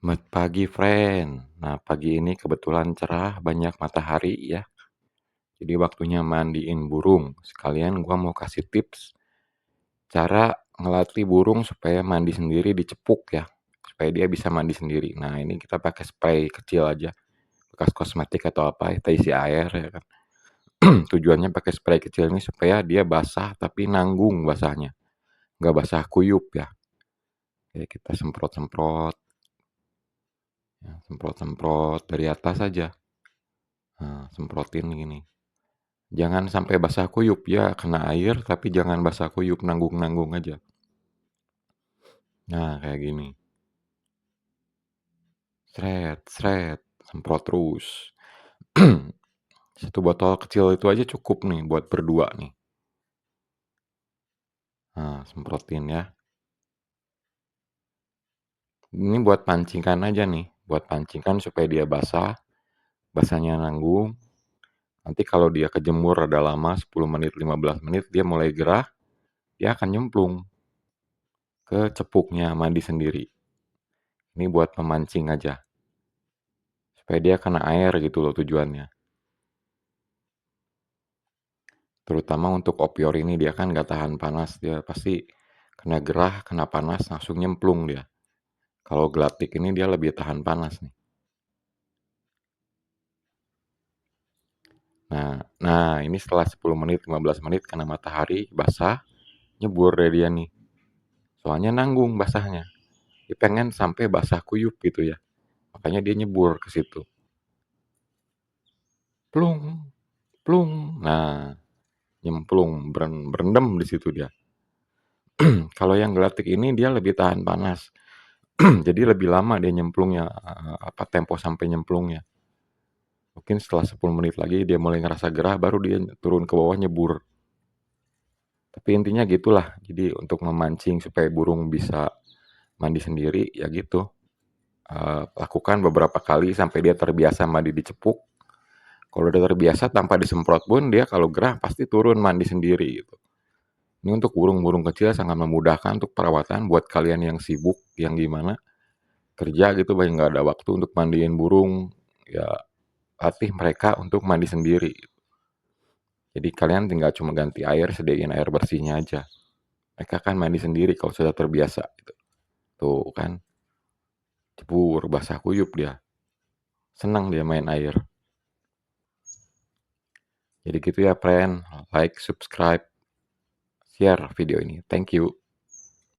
Selamat pagi, friend. Nah, pagi ini kebetulan cerah, banyak matahari ya. Jadi waktunya mandiin burung. Sekalian gua mau kasih tips cara ngelatih burung supaya mandi sendiri dicepuk ya. Supaya dia bisa mandi sendiri. Nah, ini kita pakai spray kecil aja. Bekas kosmetik atau apa, kita isi air ya kan. Tujuannya pakai spray kecil ini supaya dia basah tapi nanggung basahnya. Nggak basah kuyup ya. Kayak kita semprot-semprot, ya, semprot-semprot dari atas aja. Nah, semprotin gini. Jangan sampai basah kuyup, ya kena air tapi jangan basah kuyup, nanggung-nanggung aja. Nah, kayak gini. Sret sret, semprot terus. Satu botol kecil itu aja cukup nih buat berdua nih. Nah, semprotin ya. Ini buat pancingan aja nih, buat pancingan supaya dia basah, basahnya nanggung. Nanti kalau dia kejemur rada lama 10 menit, 15 menit dia mulai gerah, dia akan nyemplung ke cepuknya, mandi sendiri. Ini buat pemancing aja. Supaya dia kena air gitu loh tujuannya. Terutama untuk opior ini dia kan nggak tahan panas, dia pasti kena gerah, kena panas, langsung nyemplung dia. Kalau gelatik ini dia lebih tahan panas nih. Nah ini setelah 10 menit, 15 menit kena matahari, basah, nyebur deh dia nih. Soalnya nanggung basahnya. Dia pengen sampai basah kuyup gitu ya. Makanya dia nyebur ke situ. Plung, plung. Nah, nyemplung, berendam di situ dia. Kalau yang gelatik ini dia lebih tahan panas. Jadi lebih lama dia nyemplungnya, tempo sampai nyemplungnya. Mungkin setelah 10 menit lagi dia mulai ngerasa gerah, baru dia turun ke bawah nyebur. Tapi intinya gitulah, jadi untuk memancing supaya burung bisa mandi sendiri, ya gitu. Lakukan beberapa kali sampai dia terbiasa mandi di cepuk. Kalau udah terbiasa tanpa disemprot pun, dia kalau gerah pasti turun mandi sendiri gitu. Ini untuk burung-burung kecil sangat memudahkan untuk perawatan buat kalian yang sibuk, yang gimana, kerja gitu banyak nggak ada waktu untuk mandiin burung, ya latih mereka untuk mandi sendiri. Jadi kalian tinggal cuma ganti air, sediain air bersihnya aja. Mereka kan mandi sendiri kalau sudah terbiasa gitu. Tuh kan, cebur, basah kuyup dia. Senang dia main air. Jadi gitu ya, friend. Like, subscribe, share video ini. Thank you.